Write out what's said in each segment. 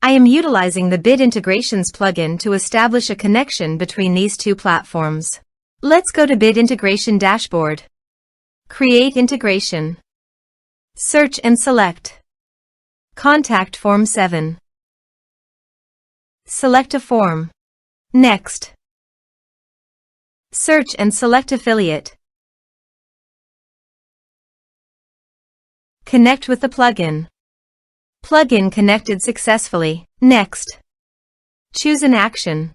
I am utilizing the Bid Integrations plugin to establish a connection between these two platforms. Let's go to Bid Integration Dashboard. Create Integration. Search and select Contact Form 7. Select a form. Next. Search and select Affiliate. Connect with the plugin. Plugin connected successfully. Next. Choose an action.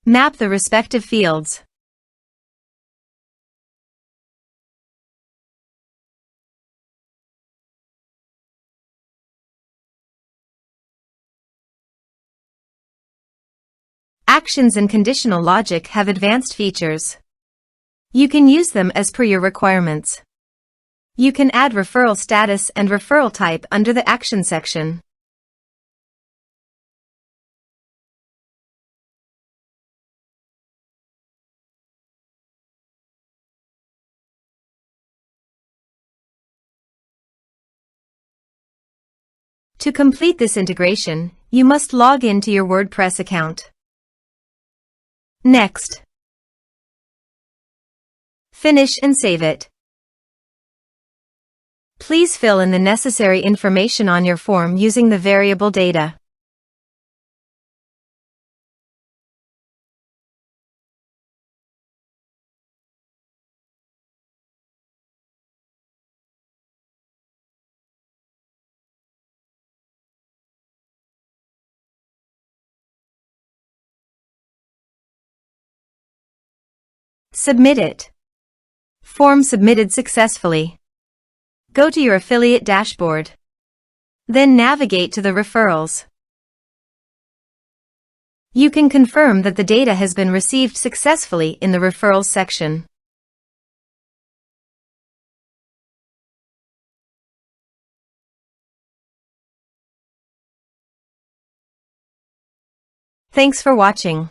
Map the respective fields. Actions and conditional logic have advanced features. You can use them as per your requirements. You can add referral status and referral type under the Action section. To complete this integration, you must log in to your WordPress account. Next. Finish and save it. Please fill in the necessary information on your form using the variable data. Submit it. Form submitted successfully. Go to your affiliate dashboard. Then navigate to the referrals. You can confirm that the data has been received successfully in the referrals section. Thanks for watching.